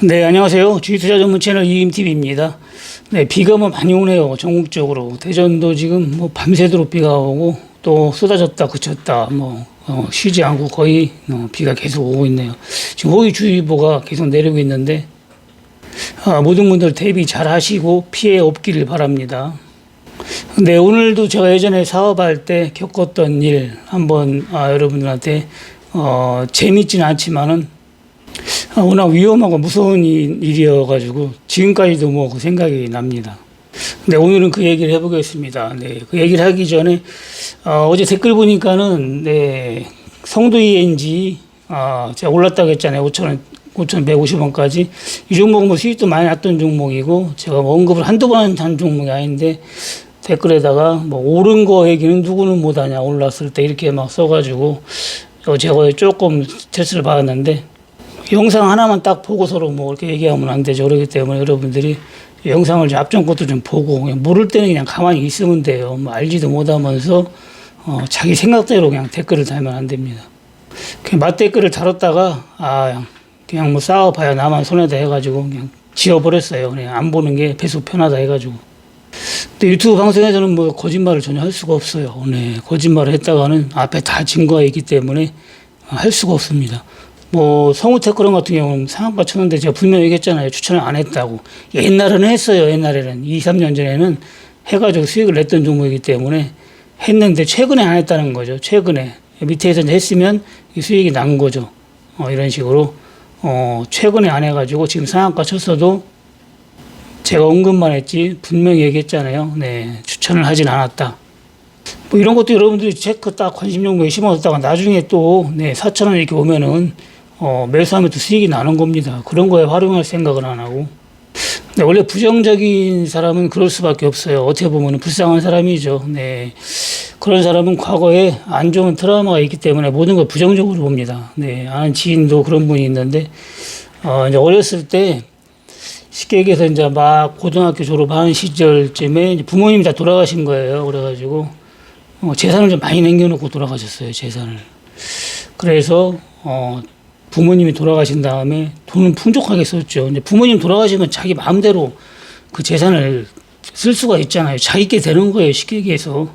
네, 안녕하세요. 주식투자 전문 채널 이임TV입니다. 네, 비가 많이 오네요. 전국적으로. 대전도 지금 밤새도록 비가 오고 또 쏟아졌다 그쳤다 쉬지 않고 거의 비가 계속 오고 있네요. 지금 호우주의보가 계속 내리고 있는데 모든 분들 대비 잘 하시고 피해 없기를 바랍니다. 네, 오늘도 제가 예전에 사업할 때 겪었던 일 한번 여러분들한테 재밌지는 않지만은 워낙 위험하고 무서운 일이어가지고 지금까지도 그 생각이 납니다. 네, 오늘은 그 얘기를 해보겠습니다. 네, 그 얘기를 하기 전에 어제 댓글 보니까는 네, 성도 ENG 제가 올랐다고 했잖아요. 5,150원까지. 이 종목은 수익도 많이 났던 종목이고 제가 언급을 한두 번 한 종목이 아닌데 댓글에다가 오른 거 얘기는 누구는 못하냐 올랐을 때 이렇게 막 써가지고 제가 조금 스트레스를 받았는데 영상 하나만 딱 보고서로 이렇게 얘기하면 안 되죠. 그렇기 때문에 여러분들이 영상을 좀 앞전 것도 좀 보고 그냥 모를 때는 그냥 가만히 있으면 돼요. 알지도 못하면서 자기 생각대로 그냥 댓글을 달면 안 됩니다. 그냥 맞댓글을 달았다가 그냥 싸워봐야 나만 손해다 해가지고 그냥 지워버렸어요. 그냥 안 보는 게 배속 편하다 해가지고. 근데 유튜브 방송에서는 거짓말을 전혀 할 수가 없어요. 네, 거짓말을 했다가는 앞에 다 증거가 있기 때문에 할 수가 없습니다. 성우테크론 같은 경우는 상한가 쳤는데 제가 분명히 얘기했잖아요. 추천을 안 했다고. 옛날에는 했어요. 옛날에는 2, 3년 전에는 해가지고 수익을 냈던 종목이기 때문에 했는데 최근에 안 했다는 거죠. 최근에 밑에서 했으면 수익이 난 거죠. 이런 식으로 최근에 안 해가지고 지금 상한가 쳤어도 제가 언급만 했지 분명히 얘기했잖아요. 네, 추천을 하진 않았다. 이런 것도 여러분들이 체크 딱 관심 종목에 심어뒀다가 나중에 또 4,000원 이렇게 오면은 매수하면 또 수익이 나는 겁니다. 그런 거에 활용할 생각을 안 하고. 네, 원래 부정적인 사람은 그럴 수밖에 없어요. 어떻게 보면 불쌍한 사람이죠. 네. 그런 사람은 과거에 안 좋은 트라우마가 있기 때문에 모든 걸 부정적으로 봅니다. 네. 아는 지인도 그런 분이 있는데, 이제 어렸을 때 쉽게 얘기해서 이제 막 고등학교 졸업하는 시절쯤에 부모님이 다 돌아가신 거예요. 그래가지고, 재산을 좀 많이 남겨놓고 돌아가셨어요. 재산을. 그래서, 부모님이 돌아가신 다음에 돈은 풍족하게 썼죠. 이제 부모님 돌아가시면 자기 마음대로 그 재산을 쓸 수가 있잖아요. 자기께 되는 거예요. 쉽게 얘기해서.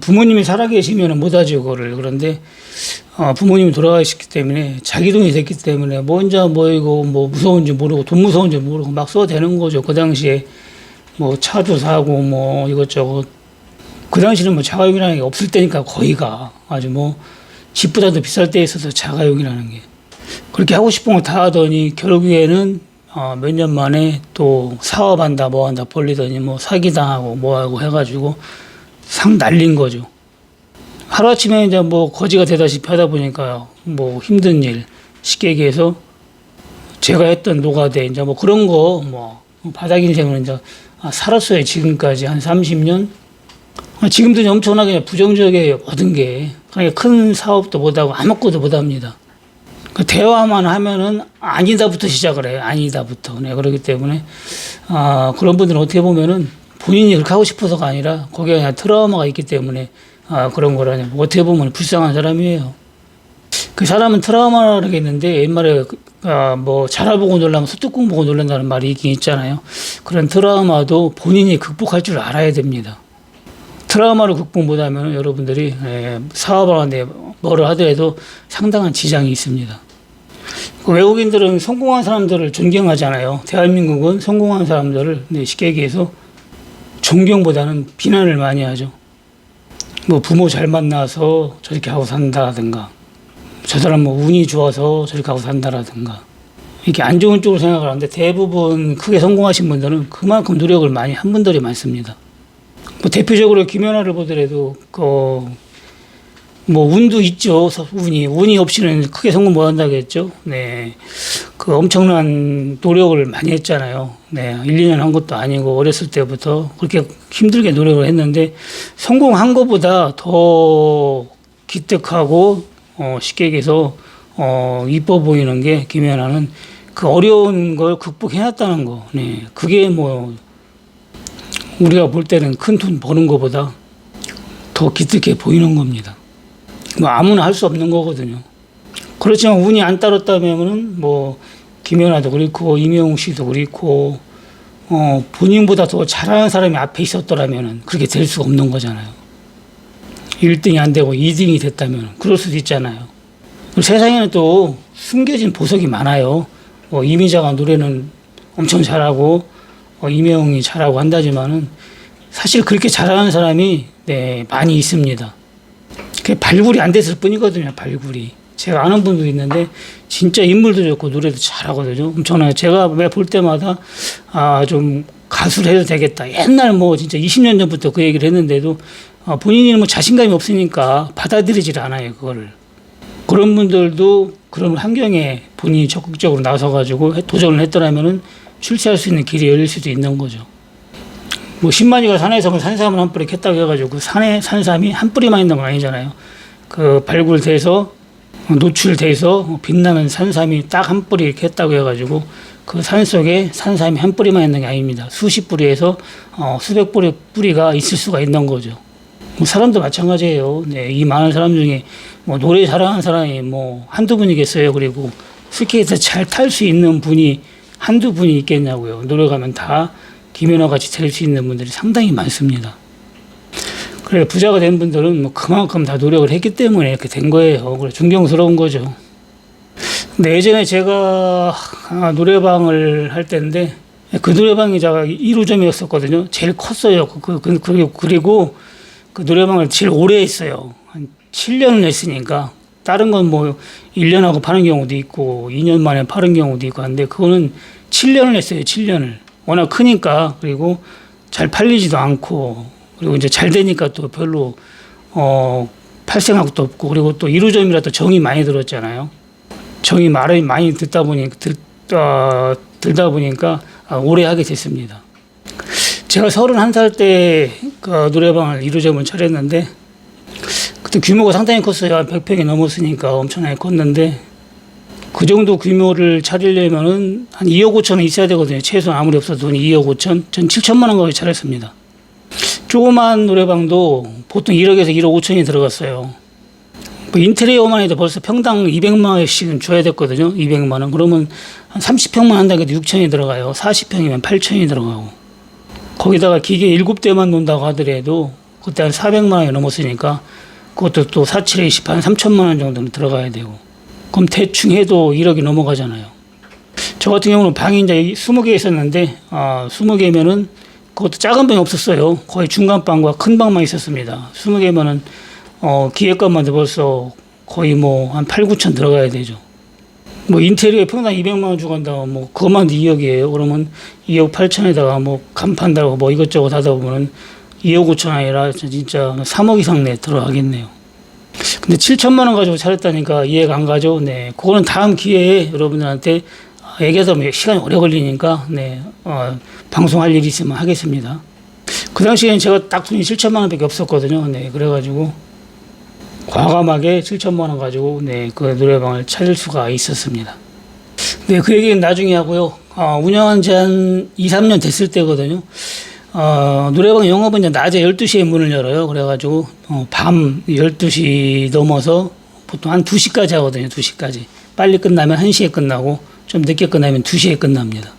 부모님이 살아계시면 못하죠, 그거를. 그런데, 부모님이 돌아가셨기 때문에 자기 돈이 됐기 때문에 이거 무서운지 모르고 돈 무서운지 모르고 막 써도 되는 거죠. 그 당시에 차도 사고 이것저것. 그 당시는 자가용이라는 게 없을 때니까 거의가 아주 집보다도 비쌀 때 있어서 자가용이라는 게. 그렇게 하고 싶은 거 다 하더니 결국에는 몇 년 만에 또 사업한다 한다 벌리더니 사기당하고 하고 해가지고 상 날린 거죠. 하루아침에 이제 거지가 되다시피 하다 보니까 힘든 일 쉽게 얘기해서 제가 했던 노가대 이제 그런 거 바닥 인생을 이제 살았어요. 지금까지 한 30년. 지금도 엄청나게 부정적이에요. 모든 게. 그러니까 큰 사업도 못하고 아무것도 못합니다. 대화만 하면은 아니다부터 시작을 해요. 아니다부터. 네, 그렇기 때문에 그런 분들은 어떻게 보면은 본인이 그렇게 하고 싶어서가 아니라 거기에 그냥 트라우마가 있기 때문에 그런 거라냐. 어떻게 보면 불쌍한 사람이에요. 그 사람은 트라우마라고 했는데 옛말에 자라보고 놀라면 소뚜껑 보고 놀란다는 말이 있긴 있잖아요. 그런 트라우마도 본인이 극복할 줄 알아야 됩니다. 트라우마를 극복 못하면 여러분들이 사업을 하는데 뭐를 하더라도 상당한 지장이 있습니다. 외국인들은 성공한 사람들을 존경하잖아요. 대한민국은 성공한 사람들을 쉽게 얘기해서 존경보다는 비난을 많이 하죠. 부모 잘 만나서 저렇게 하고 산다라든가 저 사람 운이 좋아서 저렇게 하고 산다라든가 이렇게 안 좋은 쪽으로 생각을 하는데 대부분 크게 성공하신 분들은 그만큼 노력을 많이 한 분들이 많습니다. 대표적으로 김연아를 보더라도 운도 있죠. 운이 없이는 크게 성공 못 한다고 했죠. 네. 엄청난 노력을 많이 했잖아요. 네. 1, 2년 한 것도 아니고 어렸을 때부터 그렇게 힘들게 노력을 했는데 성공한 것보다 더 기특하고 쉽게 얘기해서 이뻐 보이는 게 김연아는 그 어려운 걸 극복해놨다는 거. 네. 그게 우리가 볼 때는 큰 돈 버는 것보다 더 기특해 보이는 겁니다. 아무나 할 수 없는 거거든요. 그렇지만 운이 안 따랐다면은 김연아도 그렇고 이명웅 씨도 그렇고 본인보다 더 잘하는 사람이 앞에 있었더라면 그렇게 될 수가 없는 거잖아요. 1등이 안 되고 2등이 됐다면 그럴 수도 있잖아요. 세상에는 또 숨겨진 보석이 많아요. 이미자가 노래는 엄청 잘하고 이명웅이 잘하고 한다지만은 사실 그렇게 잘하는 사람이 많이 있습니다. 그게 발굴이 안 됐을 뿐이거든요. 발굴이. 제가 아는 분도 있는데 진짜 인물도 좋고 노래도 잘하거든요. 엄청나요. 제가 매 볼 때마다 좀 가수를 해도 되겠다. 옛날 진짜 20년 전부터 그 얘기를 했는데도 본인이 자신감이 없으니까 받아들이질 않아요. 그거를. 그런 분들도 그런 환경에 본인이 적극적으로 나서가지고 도전을 했더라면은 출세할 수 있는 길이 열릴 수도 있는 거죠. 10만이가 산에서 산삼을 한 뿌리 캤다고 해가지고 그 산에 산삼이 한 뿌리만 있는 건 아니잖아요. 그 발굴돼서 노출돼서 빛나는 산삼이 딱 한 뿌리 이렇게 했다고 해가지고 그 산 속에 산삼이 한 뿌리만 있는 게 아닙니다. 수십 뿌리에서 수백 뿌리가 있을 수가 있는 거죠. 사람도 마찬가지예요. 이 많은 사람 중에 노래 잘하는 사람이 한두 분이겠어요. 그리고 스케이트 잘 탈 수 있는 분이 한두 분이 있겠냐고요. 노력하면 다 김연아 같이 될 수 있는 분들이 상당히 많습니다. 그래 부자가 된 분들은 그만큼 다 노력을 했기 때문에 이렇게 된 거예요. 그래 존경스러운 거죠. 근데 예전에 제가 노래방을 할 때인데 그 노래방이 제가 1호점이었었거든요. 제일 컸어요. 그리고 그 노래방을 제일 오래 했어요. 한 7년을 했으니까 다른 건 1년하고 파는 경우도 있고 2년 만에 파는 경우도 있고 한데 그거는 7년을 했어요. 7년을. 워낙 크니까 그리고 잘 팔리지도 않고 그리고 이제 잘 되니까 또 별로 팔 생각도 없고 그리고 또 1호점이라 또 정이 많이 들었잖아요. 정이 많이 들다 보니까 오래 하게 됐습니다. 제가 31살 때 그 노래방을 1호점을 차렸는데 그때 규모가 상당히 컸어요. 한 100평이 넘었으니까 엄청나게 컸는데 그 정도 규모를 차리려면은 한 2억 5천은 있어야 되거든요. 최소한 아무리 없어도 돈이 2억 5천. 전 7천만 원 거기 차렸습니다. 조그만 노래방도 보통 1억에서 1억 5천이 들어갔어요. 인테리어만 해도 벌써 평당 200만 원씩은 줘야 됐거든요. 200만 원. 그러면 한 30평만 한다고 해도 6천이 들어가요. 40평이면 8천이 들어가고. 거기다가 기계 7대만 논다고 하더라도 그때 한 400만 원이 넘었으니까 그것도 또 4, 7에 20, 한 3천만 원 정도는 들어가야 되고. 그럼 대충 해도 1억이 넘어가잖아요. 저 같은 경우는 방이 이제 20개 있었는데, 20개면은 그것도 작은 방이 없었어요. 거의 중간 방과 큰 방만 있었습니다. 20개면은, 기획값만 벌써 거의 한 8, 9천 들어가야 되죠. 인테리어에 평당 200만 원 주고 한다고 그것만 2억이에요. 그러면 2억 8천에다가 간판 달고 이것저것 하다 보면은 2억 5천 아니라 진짜 3억 이상 들어가겠네요. 근데 7천만 원 가지고 차렸다니까 이해가 안 가죠. 네. 그거는 다음 기회에 여러분들한테 얘기하다 보면 시간이 오래 걸리니까, 방송할 일이 있으면 하겠습니다. 그 당시에는 제가 딱 돈이 7천만 원밖에 없었거든요. 네. 그래가지고 과감하게 7천만 원 가지고, 그 노래방을 차릴 수가 있었습니다. 네. 그 얘기는 나중에 하고요. 운영한 지 한 2, 3년 됐을 때거든요. 노래방 영업은 이제 낮에 12시에 문을 열어요. 그래가지고, 밤 12시 넘어서 보통 한 2시까지 하거든요. 2시까지. 빨리 끝나면 1시에 끝나고, 좀 늦게 끝나면 2시에 끝납니다.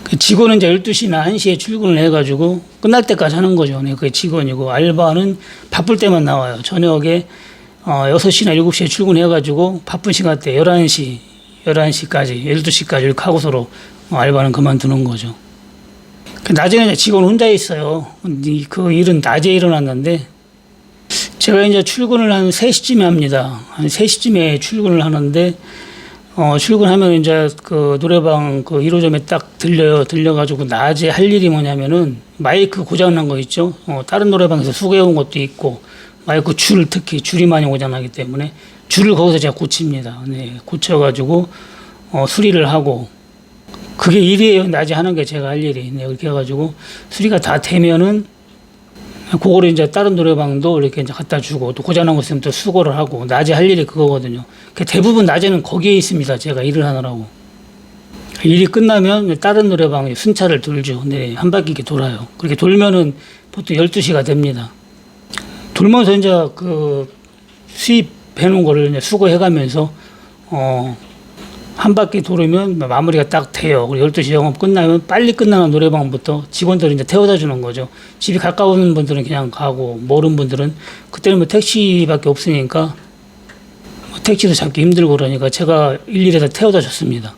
그 직원은 이제 12시나 1시에 출근을 해가지고, 끝날 때까지 하는 거죠. 네, 그게 직원이고, 알바는 바쁠 때만 나와요. 저녁에, 6시나 7시에 출근해가지고, 바쁜 시간대 11시까지, 12시까지 이렇게 하고서로 알바는 그만두는 거죠. 낮에는 직원 혼자 있어요. 그 일은 낮에 일어났는데, 제가 이제 출근을 한 3시쯤에 합니다. 한 3시쯤에 출근을 하는데, 출근하면 이제 그 노래방 그 1호점에 딱 들려요. 들려가지고 낮에 할 일이 뭐냐면은 마이크 고장난 거 있죠. 다른 노래방에서 수거해온 것도 있고, 마이크 특히 줄이 많이 고장나기 때문에 줄을 거기서 제가 고칩니다. 네, 고쳐가지고, 수리를 하고, 그게 일이에요. 낮에 하는 게 제가 할 일이. 네, 그렇게 해가지고 수리가 다 되면은 그거를 이제 다른 노래방도 이렇게 이제 갖다 주고 또 고장난 거 있으면 또 수거를 하고 낮에 할 일이 그거거든요. 대부분 낮에는 거기에 있습니다. 제가 일을 하느라고. 일이 끝나면 다른 노래방에 순찰을 돌죠. 네, 한 바퀴 이렇게 돌아요. 그렇게 돌면은 보통 12시가 됩니다. 돌면서 이제 그 수입해 놓은 거를 이제 수거해 가면서 한 바퀴 돌으면 마무리가 딱 돼요. 그리고 12시 영업 끝나면 빨리 끝나는 노래방부터 직원들이 이제 태워다 주는 거죠. 집이 가까운 분들은 그냥 가고, 모르는 분들은 그때는 뭐 택시밖에 없으니까 뭐 택시도 잡기 힘들고 그러니까 제가 일일이 다 태워다 줬습니다.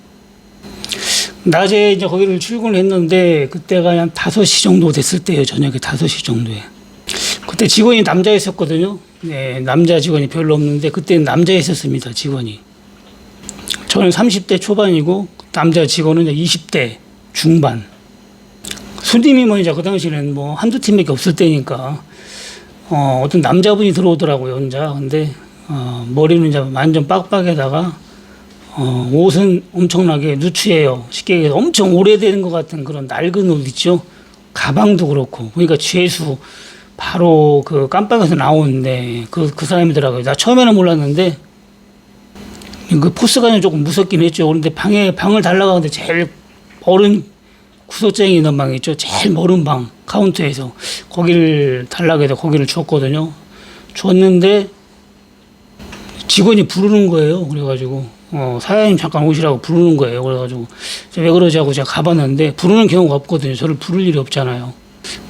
낮에 이제 거기를 출근을 했는데 그때가 한 5시 정도 됐을 때예요. 저녁에 5시 정도에. 그때 직원이 남자였었거든요. 네, 남자 직원이 별로 없는데 그때는 남자였었습니다. 직원이. 저는 30대 초반이고 남자 직원은 이제 20대 중반. 손님이 뭐 이제 그 당시에는 뭐 한두 팀밖에 없을 때니까 어떤 남자분이 들어오더라고요, 혼자. 근데 머리는 이제 완전 빡빡에다가 옷은 엄청나게 누추해요. 쉽게 얘기해서 엄청 오래된 것 같은 그런 낡은 옷 있죠. 가방도 그렇고. 그러니까 죄수 바로 그 깜빵에서 나오는데 그 사람이더라고요. 나 처음에는 몰랐는데 그 포스가 조금 무섭긴 했죠. 그런데 방을 달라고 하는데 제일 멀은 구석쟁이 있는 방 있죠. 제일 멀은 방 카운터에서 거기를 달라고 해서 거기를 줬거든요. 줬는데 직원이 부르는 거예요. 그래가지고 사장님 잠깐 오시라고 부르는 거예요. 그래가지고 왜 그러지 하고 제가 가봤는데 부르는 경우가 없거든요. 저를 부를 일이 없잖아요.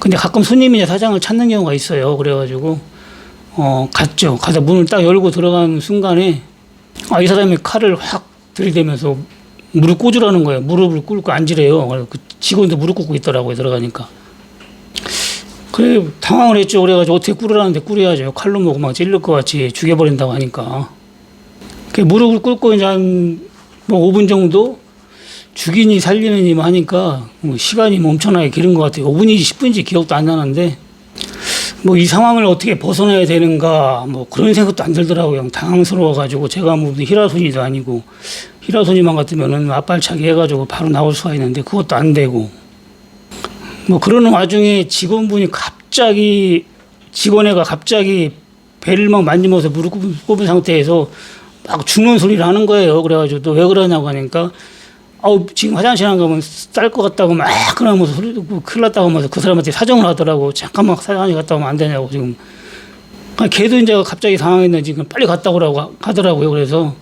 근데 가끔 손님이 사장을 찾는 경우가 있어요. 그래가지고 갔죠. 가서 문을 딱 열고 들어가는 순간에 이 사람이 칼을 확 들이대면서 무릎 꿇으라는 거예요. 무릎을 꿇고 앉으래요. 그래서 그 직원도 무릎 꿇고 있더라고요. 들어가니까. 그래 당황을 했죠. 그래가지고 어떻게 꿇으라는데 꿇어야죠. 칼로 먹고 막 찔릴 것 같이 죽여버린다고 하니까. 그 무릎을 꿇고 이제 한 뭐 5분 정도 죽이니 살리느니 하니까 뭐 시간이 뭐 엄청나게 길은 것 같아요. 5분인지 10분인지 기억도 안 나는데 뭐 이 상황을 어떻게 벗어나야 되는가 뭐 그런 생각도 안 들더라고요. 그냥 당황스러워가지고 제가 뭐 히라손이도 아니고 히라손이만 같으면은 앞발차기 해가지고 바로 나올 수가 있는데 그것도 안 되고 뭐 그러는 와중에 직원애가 갑자기 배를 막 만지면서 무릎 꿇은 상태에서 막 죽는 소리를 하는 거예요. 그래가지고 또 왜 그러냐고 하니까 지금 화장실 안 가면 쌀 것 같다고 막 그러면서 소리 듣고 큰일 났다고 하면서 그 사람한테 사정을 하더라고. 잠깐만 화장실 갔다 오면 안 되냐고 지금. 걔도 이제 갑자기 당황했는지 지금 빨리 갔다 오라고 하더라고요. 그래서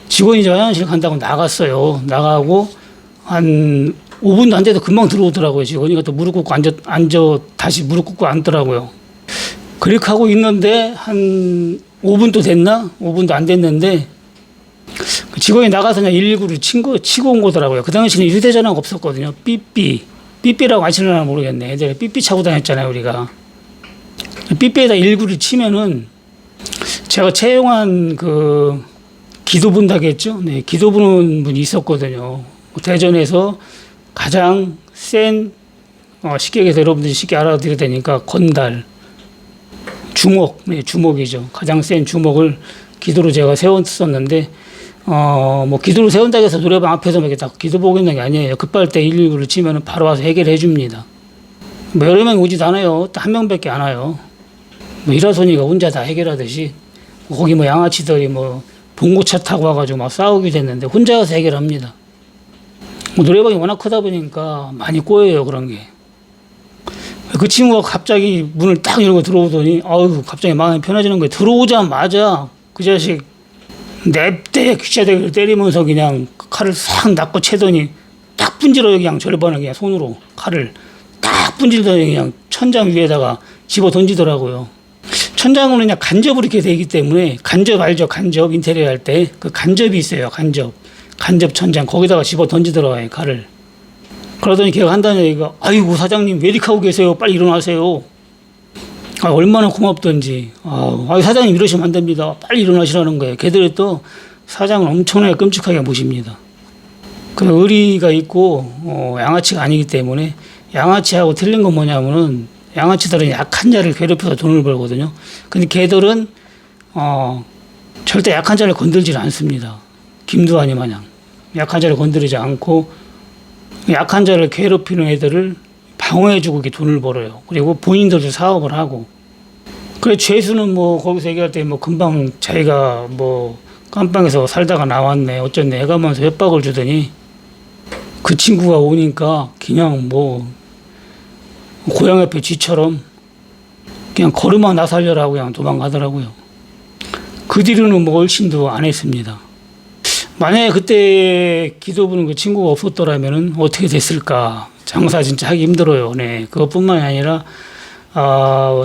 직원이 이제 화장실 간다고 나갔어요. 나가고 한 5분도 안 돼도 금방 들어오더라고요. 직원이가 또 무릎 꿇고 다시 무릎 꿇고 앉더라고요. 그렇게 하고 있는데 한 5분도 됐나? 5분도 안 됐는데 그 직원이 나가서 그냥 119를 치고 온 거더라고요. 그 당시에는 휴대전화가 없었거든요. 삐삐라고 아시려나 모르겠네. 예전에 삐삐 차고 다녔잖아요, 우리가. 삐삐에다 119를 치면은 제가 채용한 그 기도 분다겠죠. 네, 기도 부는 분이 있었거든요. 대전에서 가장 센 쉽게 얘기해서 여러분들이 쉽게 알아들어야 되니까 건달 주먹이죠. 가장 센 주먹을 기도로 제가 세웠었는데 뭐 기도로 세운다고 해서 노래방 앞에서 막 이렇게 다 기도 보고 있는 게 아니에요. 급할 때 119를 치면은 바로 와서 해결해 줍니다. 뭐 여러 명 오지도 않아요. 딱 한 명밖에 안 와요. 뭐 히라소니가 혼자 다 해결하듯이 거기 뭐 양아치들이 뭐 봉고차 타고 와가지고 막 싸우게 됐는데 혼자 와서 해결합니다. 뭐 노래방이 워낙 크다 보니까 많이 꼬여요, 그런 게. 그 친구가 갑자기 문을 딱 열고 들어오더니 갑자기 마음이 편해지는 거예요. 들어오자마자 그 자식 냅대 귀차대기를 때리면서 그냥 칼을 싹 낚고 채더니 딱 분질러요. 그냥 절반을 그냥 손으로 칼을 딱 분질더니 그냥 천장 위에다가 집어 던지더라고요. 천장으로 그냥 간접으로 이렇게 되기 때문에 간접 알죠? 간접 인테리어 할 때 그 간접이 있어요. 간접 천장 거기다가 집어 던지더라고요. 칼을. 그러더니 걔가 한다는 얘기가 아이고 사장님 왜 이렇게 하고 계세요? 빨리 일어나세요. 얼마나 고맙던지. 사장님 이러시면 안 됩니다. 빨리 일어나시라는 거예요. 걔들이 또 사장을 엄청나게 끔찍하게 모십니다. 그 의리가 있고 양아치가 아니기 때문에 양아치하고 틀린 건 뭐냐면은 양아치들은 약한 자를 괴롭혀서 돈을 벌거든요. 근데 걔들은 절대 약한 자를 건들지 않습니다. 김두한이 마냥 약한 자를 건드리지 않고 약한 자를 괴롭히는 애들을 방어해주고 이렇게 돈을 벌어요. 그리고 본인들도 사업을 하고. 그래 죄수는 뭐 거기서 얘기할 때 뭐 금방 자기가 뭐 깜빵에서 살다가 나왔네 어쩌네 해가면서 협박을 주더니 그 친구가 오니까 그냥 뭐 고양 앞에 쥐처럼 그냥 걸음아 나 살려라고 그냥 도망가더라고요. 그 뒤로는 뭐 얼씬도 안 했습니다. 만약에 그때 기도 부는 그 친구가 없었더라면은 어떻게 됐을까? 장사 진짜 하기 힘들어요. 네. 그것뿐만이 아니라,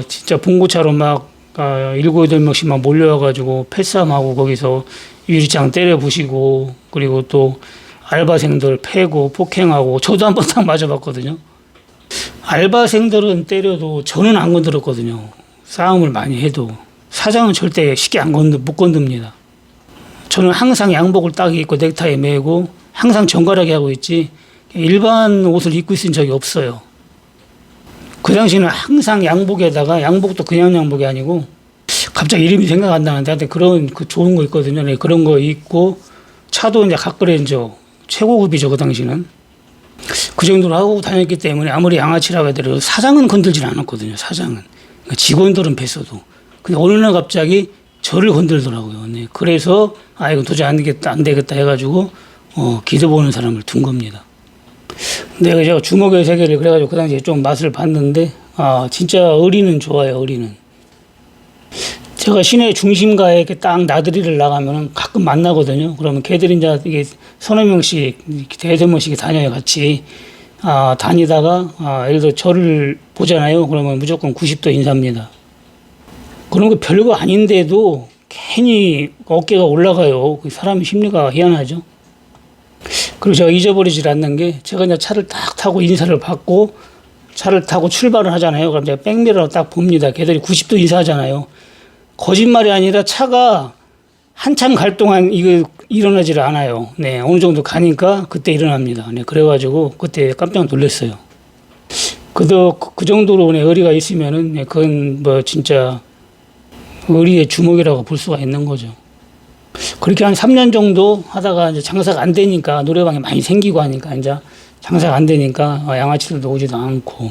진짜 봉고차로 막, 7, 8명씩 막 몰려와가지고 패싸움하고 거기서 유리창 때려 부시고, 그리고 또 알바생들 패고 폭행하고, 저도 한번 딱 맞아봤거든요. 알바생들은 때려도 저는 안 건드렸거든요. 싸움을 많이 해도. 사장은 절대 쉽게 못 건듭니다. 저는 항상 양복을 딱 입고 넥타이 매고 항상 정갈하게 하고 있지 일반 옷을 입고 있은 적이 없어요. 그 당시에는 항상 양복에다가 양복도 그냥 양복이 아니고 갑자기 이름이 생각 안 나는데 하여튼 그런 그 좋은 거 있거든요. 네, 그런 거 입고 차도 이제 각그레인저 최고급이죠. 그 당시는. 그 정도로 하고 다녔기 때문에 아무리 양아치라고 해도 사장은 건들질 않았거든요. 사장은. 그러니까 직원들은 뵀어도. 근데 어느 날 갑자기 저를 건들더라고요. 네, 그래서 이거 도저히 안 되겠다 해가지고 기도 보는 사람을 둔 겁니다. 근데 제가 주먹의 세계를 그래가지고 그 당시에 좀 맛을 봤는데 진짜 어리는 좋아요. 어리는. 제가 시내 중심가에 이렇게 딱 나들이를 나가면 가끔 만나거든요. 그러면 걔들이 이제 이게 서너 명씩 대여섯 명씩 다녀요. 같이 다니다가 예를 들어 저를 보잖아요. 그러면 무조건 90도 인사입니다. 그런 거 별거 아닌데도 괜히 어깨가 올라가요. 그 사람 심리가 희한하죠. 그리고 제가 잊어버리질 않는 게 제가 이제 차를 딱 타고 인사를 받고 차를 타고 출발을 하잖아요. 그럼 제가 백미러로 딱 봅니다. 걔들이 90도 인사하잖아요. 거짓말이 아니라 차가 한참 갈 동안 이거 일어나질 않아요. 네, 어느 정도 가니까 그때 일어납니다. 네, 그래가지고 그때 깜짝 놀랐어요. 그 정도로 의리가 있으면은 그건 뭐 진짜 의리의 주먹이라고 볼 수가 있는 거죠. 그렇게 한 3년 정도 하다가 이제 장사가 안 되니까 노래방이 많이 생기고 하니까 이제 장사가 안 되니까 양아치들도 오지도 않고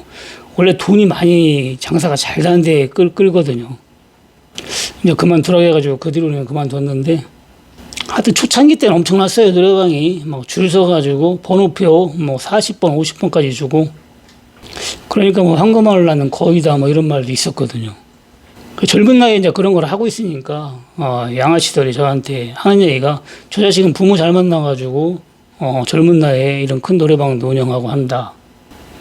원래 돈이 많이 장사가 잘 되는데 끌거든요. 이제 그만두라고 해가지고 그 뒤로는 그만뒀는데 하여튼 초창기 때는 엄청났어요. 노래방이 막 줄 서가지고 번호표 뭐 40번 50번까지 주고 그러니까 뭐 황금알을 낳는 거위다 뭐 이런 말도 있었거든요. 그 젊은 나이에 이제 그런 걸 하고 있으니까 양아치들이 저한테 하는 얘기가 저 자식은 부모 잘 만나가지고 젊은 나이에 이런 큰 노래방도 운영하고 한다.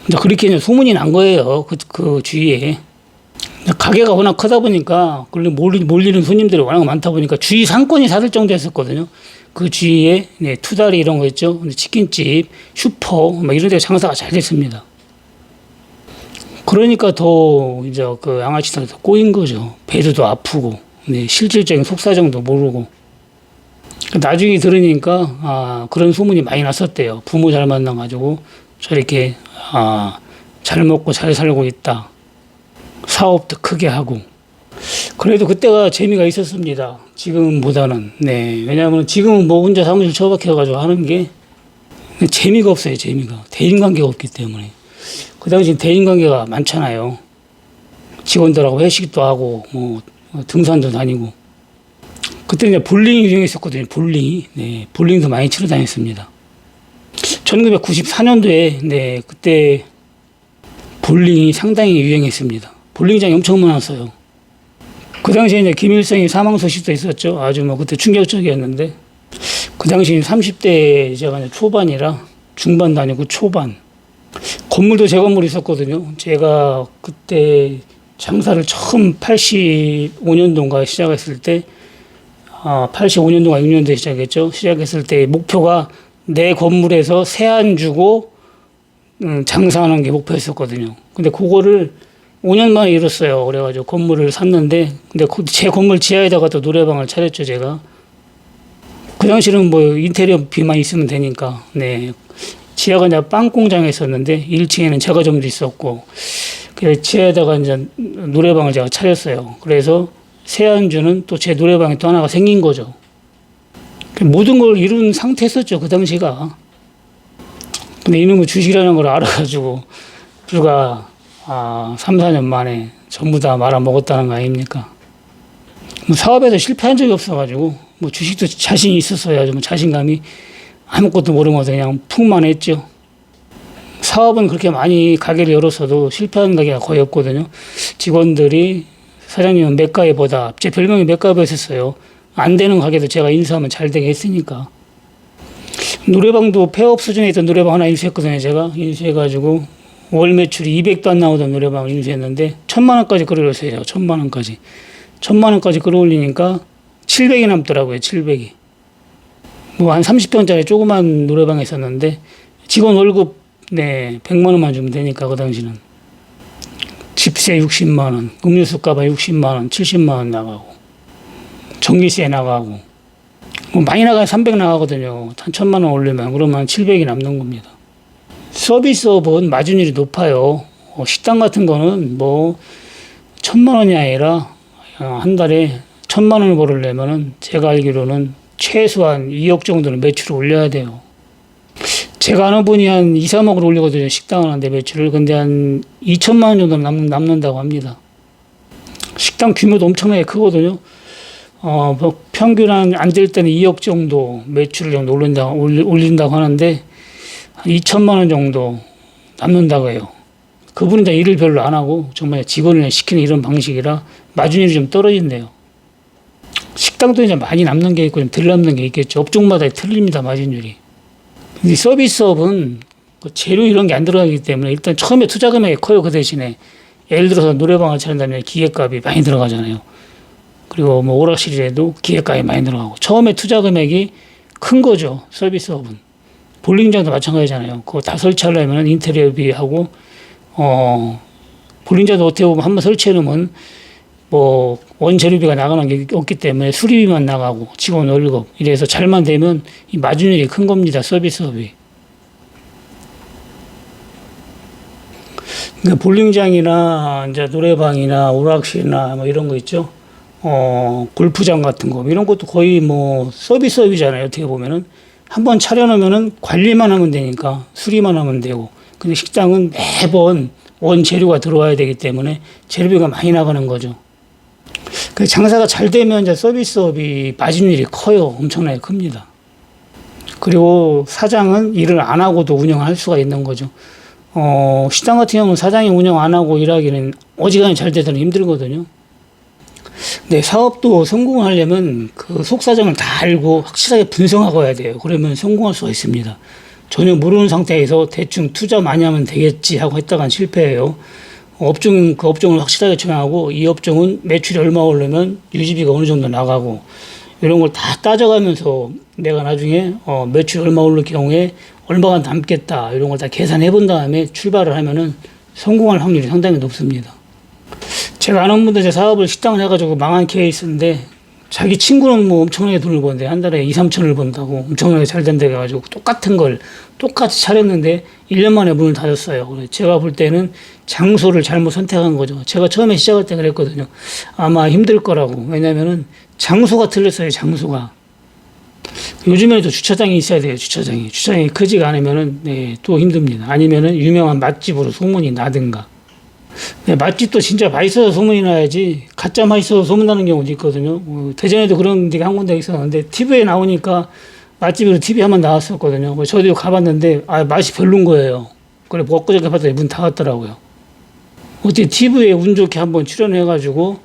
이제 그렇게 이제 소문이 난 거예요. 그 주위에. 가게가 워낙 크다 보니까 몰리는 손님들이 워낙 많다 보니까 주위 상권이 사들 정도였었거든요. 그 주위에 투다리 이런 거 있죠. 치킨집, 슈퍼 막 이런 데가 장사가 잘 됐습니다. 그러니까 더 이제 그 양아치들이 더 꼬인 거죠. 배도 아프고 실질적인 속사정도 모르고. 나중에 들으니까 그런 소문이 많이 났었대요. 부모 잘 만나가지고 저렇게 잘 먹고 잘 살고 있다. 사업도 크게 하고. 그래도 그때가 재미가 있었습니다. 지금보다는. 네. 왜냐하면 지금은 뭐 혼자 사무실 처박혀가지고 하는 게 재미가 없어요. 재미가. 대인관계가 없기 때문에. 그 당시 대인관계가 많잖아요. 직원들하고 회식도 하고 뭐 등산도 다니고. 그때 이제 볼링이 유행했었거든요. 볼링이. 네. 볼링도 많이 치러 다녔습니다. 1994년도에 그때 볼링이 상당히 유행했습니다. 볼링장이 엄청 많았어요. 그 당시에 이제 김일성이 사망 소식도 있었죠. 아주 뭐 그때 충격적이었는데 그 당시 30대 제가 이제 초반이라 중반도 아니고 초반. 건물도 제 건물이 있었거든요. 제가 그때 장사를 처음 85년도인가 시작했을 때 85년도가 6년도에 시작했죠. 시작했을 때 목표가 내 건물에서 세안 주고 장사하는 게 목표였었거든요. 근데 그거를 5년 만에 이뤘어요. 그래가지고 건물을 샀는데, 근데 제 건물 지하에다가 또 노래방을 차렸죠, 제가. 그 당시는 뭐 인테리어 비만 있으면 되니까, 네. 지하가 이제 빵 공장에 있었는데, 1층에는 제과점도 있었고, 그래서 지하에다가 이제 노래방을 제가 차렸어요. 그래서 세안주는 또 제 노래방에 또 하나가 생긴 거죠. 모든 걸 이룬 상태였었죠, 그 당시가. 근데 이놈의 주식이라는 걸 알아가지고, 불과 3, 4년 만에 전부 다 말아먹었다는 거 아닙니까? 뭐 사업에서 실패한 적이 없어가지고, 뭐 주식도 자신이 있었어야 좀 자신감이 아무것도 모르면서 그냥 풍만 했죠. 사업은 그렇게 많이 가게를 열었어도 실패한 가게가 거의 없거든요. 직원들이 사장님은 맥가이버다. 제 별명이 맥가이버였었어요. 안 되는 가게도 제가 인수하면 잘 되게 했으니까. 노래방도 폐업 수준에 있던 노래방 하나 인수했거든요. 제가 인수해가지고 월 매출이 200도 안 나오던 노래방을 인수했는데 1,000만 원까지 끌어올렸어요. 1,000만 원까지. 1,000만 원까지 끌어올리니까 700이 남더라고요. 700이. 뭐 한 30평짜리 조그만 노래방에 있었는데 직원 월급 100만 원만 주면 되니까 그 당시는 집세 60만 원, 음료수 값 60만 원, 70만 원 나가고 전기세 나가고 뭐 많이 나가야 300 나가거든요. 한 1,000만 원 올리면 그러면 700이 남는 겁니다. 서비스업은 마진율이 높아요. 식당 같은 거는 뭐 1,000만 원이 아니라 한 달에 1,000만 원을 벌으려면은 제가 알기로는 최소한 2억 정도는 매출을 올려야 돼요. 제가 아는 분이 한 2, 3억을 올리거든요. 식당 하는데 매출을. 근데 한 2천만 원 정도 남는다고 합니다. 식당 규모도 엄청나게 크거든요. 뭐 평균 안 될 때는 2억 정도 매출을 정도 올린다고 하는데 2천만 원 정도 남는다고 해요. 그분은 이제 일을 별로 안 하고 정말 직원을 시키는 이런 방식이라 마진율이 좀 떨어진대요. 식당도 이제 많이 남는 게 있고 좀 덜 남는 게 있겠죠. 업종마다 틀립니다, 마진율이. 근데 서비스업은 재료 이런 게 안 들어가기 때문에 일단 처음에 투자 금액이 커요. 그 대신에 예를 들어서 노래방을 차린다면 기획값이 많이 들어가잖아요. 그리고 뭐 오락실이라도 기획값이 많이 들어가고 처음에 투자 금액이 큰 거죠. 서비스업은. 볼링장도 마찬가지잖아요. 그거 다 설치하려면 인테리어비하고 볼링장도 어떻게 보면 한번 설치해 놓으면 뭐 원재료비가 나가는 게 없기 때문에 수리비만 나가고 직원 월급 이래서 잘만 되면 이 마진율이 큰 겁니다. 서비스업이. 그러니까 볼링장이나 이제 노래방이나 오락실이나 뭐 이런 거 있죠. 골프장 같은 거 이런 것도 거의 뭐 서비스업이잖아요. 어떻게 보면은 한번 차려놓으면은 관리만 하면 되니까 수리만 하면 되고. 근데 식당은 매번 원재료가 들어와야 되기 때문에 재료비가 많이 나가는 거죠. 그 장사가 잘 되면 이제 서비스업이 마진율이 커요. 엄청나게 큽니다. 그리고 사장은 일을 안 하고도 운영할 수가 있는 거죠. 식당 같은 경우는 사장이 운영 안 하고 일하기는 어지간히 잘 되더니 힘들거든요. 네, 사업도 성공하려면 그 속사정을 다 알고 확실하게 분석하고 해야 돼요. 그러면 성공할 수가 있습니다. 전혀 모르는 상태에서 대충 투자 많이 하면 되겠지 하고 했다간 실패해요. 그 업종을 확실하게 정하고 이 업종은 매출이 얼마 오르면 유지비가 어느 정도 나가고 이런 걸 다 따져가면서 내가 나중에 매출 얼마 오를 경우에 얼마가 남겠다 이런 걸 다 계산해 본 다음에 출발을 하면은 성공할 확률이 상당히 높습니다. 제가 아는 분들 사업을 식당을 해가지고 망한 케이스인데 자기 친구는 뭐 엄청나게 돈을 버는데 한 달에 2, 3천을 번다고 엄청나게 잘 된다 해가지고 똑같은 걸 똑같이 차렸는데 1년 만에 문을 닫았어요. 그래서 제가 볼 때는 장소를 잘못 선택한 거죠. 제가 처음에 시작할 때 그랬거든요. 아마 힘들 거라고. 왜냐면은 장소가 틀렸어요. 장소가. 요즘에도 주차장이 있어야 돼요. 주차장이 크지가 않으면은 또 힘듭니다. 아니면은 유명한 맛집으로 소문이 나든가. 맛집도 진짜 맛있어서 소문이 나야지 가짜 맛있어서 소문나는 경우도 있거든요. 대전에도 그런 데가 한 군데 있었는데 TV에 나오니까 맛집으로 TV 한번 나왔었거든요. 저도 가봤는데 맛이 별론 거예요. 그래 엊그저께 봤더니 문 닫았더라고요. 어떻게 TV에 운 좋게 한번 출연해가지고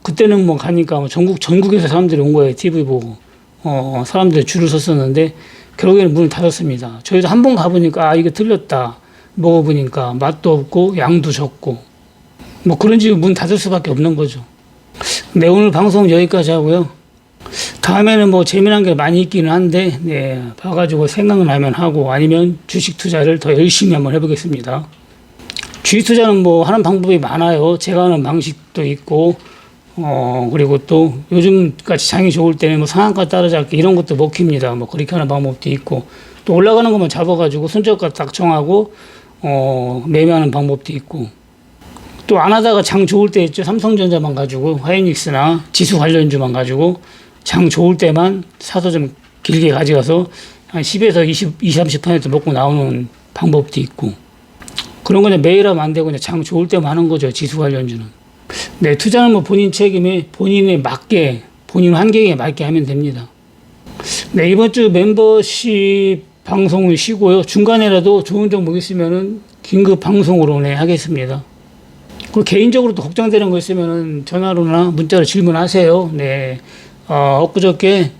그때는 뭐 가니까 전국에서 사람들이 온 거예요. TV 보고 사람들이 줄을 섰었는데 결국에는 문을 닫았습니다. 저희도 한번 가보니까 이거 틀렸다. 먹어보니까 맛도 없고 양도 적고 뭐 그런 집은 문 닫을 수밖에 없는 거죠. 네, 오늘 방송 여기까지 하고요. 다음에는 뭐 재미난 게 많이 있기는 한데 봐가지고 생각나면 하고 아니면 주식 투자를 더 열심히 한번 해보겠습니다. 주식 투자는 뭐 하는 방법이 많아요. 제가 하는 방식도 있고 그리고 또 요즘같이 장이 좋을 때는 뭐 상한가 따라잡기 이런 것도 먹힙니다. 뭐 그렇게 하는 방법도 있고 또 올라가는 것만 잡아가지고 손절가 딱 정하고 매매하는 방법도 있고 또 안 하다가 장 좋을 때 있죠. 삼성전자만 가지고 하이닉스나 지수 관련주만 가지고 장 좋을 때만 사서 좀 길게 가져가서 한 10에서 20, 30% 먹고 나오는 방법도 있고 그런 거는 매일 하면 안 되고 그냥 장 좋을 때만 하는 거죠. 지수 관련주는. 네, 투자는 뭐 본인 책임에 본인에 맞게 본인 환경에 맞게 하면 됩니다. 네, 이번 주 멤버십 방송을 쉬고요. 중간에라도 좋은 정보 있으면은 긴급 방송으로 하겠습니다. 그리고 개인적으로도 걱정되는 거 있으면은 전화로나 문자로 질문하세요. 네. 엊그저께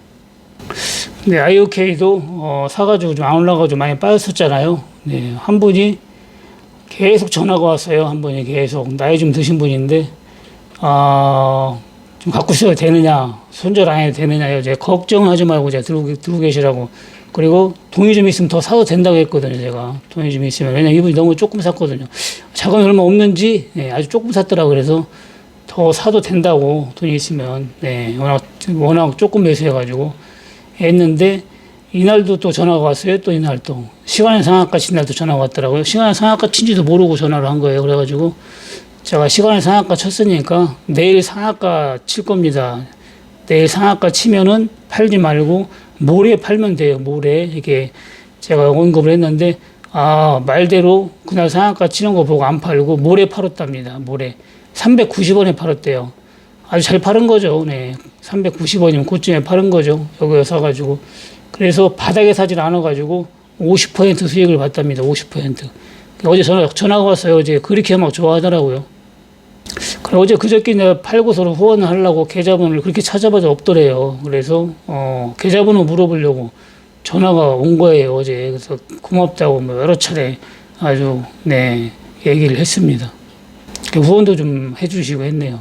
네, IOK도 사가지고 좀 안 올라가지고 많이 빠졌었잖아요. 네, 한 분이 계속 전화가 왔어요. 한 분이 계속 나이 좀 드신 분인데 좀 갖고 있어도 되느냐, 손절 안 해도 되느냐, 이제 걱정하지 말고 이제 들고 계시라고. 그리고 돈이 좀 있으면 더 사도 된다고 했거든요, 제가. 돈이 좀 있으면. 왜냐면 이분이 너무 조금 샀거든요. 자금이 얼마 없는지, 네, 아주 조금 샀더라고. 그래서 더 사도 된다고, 돈이 있으면. 네, 워낙 조금 매수해가지고 했는데, 이날도 또 전화가 왔어요. 또 이날 또. 시간의 상한가 친 날도 전화가 왔더라고요. 시간의 상한가 친지도 모르고 전화를 한 거예요. 그래가지고 제가 시간의 상한가 쳤으니까 내일 상한가 칠 겁니다. 내일 상한가 치면은 팔지 말고 모레 팔면 돼요. 모레. 이게 제가 언급을 했는데, 말대로 그날 상한가 치는 거 보고 안 팔고 모레 팔았답니다. 모레. 390원에 팔았대요. 아주 잘 파는 거죠. 네. 390원이면 그쯤에 파는 거죠. 여기에 사가지고. 그래서 바닥에 사질 않아가지고 50% 수익을 봤답니다. 50%. 어제 전화가 왔어요. 어제 그렇게 막 좋아하더라고요. 그리고 어제 그저께 내가 팔고서는 후원을 하려고 계좌번호를 그렇게 찾아봐도 없더래요. 그래서 계좌번호 물어보려고 전화가 온 거예요. 어제. 그래서 고맙다고 뭐 여러 차례 아주 네 얘기를 했습니다. 후원도 좀 해주시고 했네요.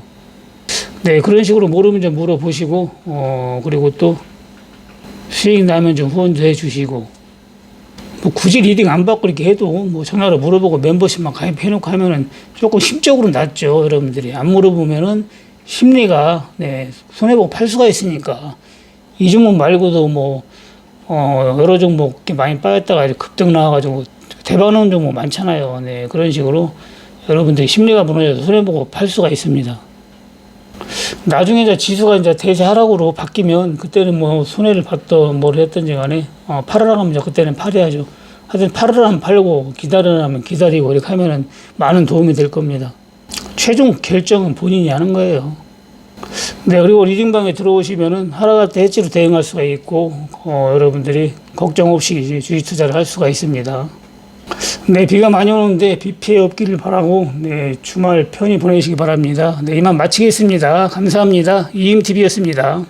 네, 그런 식으로 모르면 좀 물어보시고 그리고 또 수익 나면 좀 후원도 해주시고, 뭐 굳이 리딩 안 받고 이렇게 해도 뭐 전화로 물어보고 멤버십만 가입해놓고 하면은 조금 심적으로 낫죠. 여러분들이 안 물어보면은 심리가 네, 손해보고 팔 수가 있으니까. 이 종목 말고도 뭐 여러 종목 많이 빠졌다가 급등 나와가지고 대박 나온 종목 많잖아요. 네, 그런 식으로 여러분들이 심리가 무너져서 손해보고 팔 수가 있습니다. 나중에 이제 지수가 이제 대세 하락으로 바뀌면 그때는 뭐 손해를 봤던 뭘 했던지 간에 팔으라 하면 그때는 팔아야죠. 하여튼 팔으라면 팔고 기다리라면 기다리고 이렇게 하면은 많은 도움이 될 겁니다. 최종 결정은 본인이 하는 거예요. 네, 그리고 리딩방에 들어오시면은 하락할 때 해지로 대응할 수가 있고 여러분들이 걱정 없이 주식 투자를 할 수가 있습니다. 네, 비가 많이 오는데 비 피해 없기를 바라고 네, 주말 편히 보내시기 바랍니다. 네, 이만 마치겠습니다. 감사합니다. 이임TV였습니다.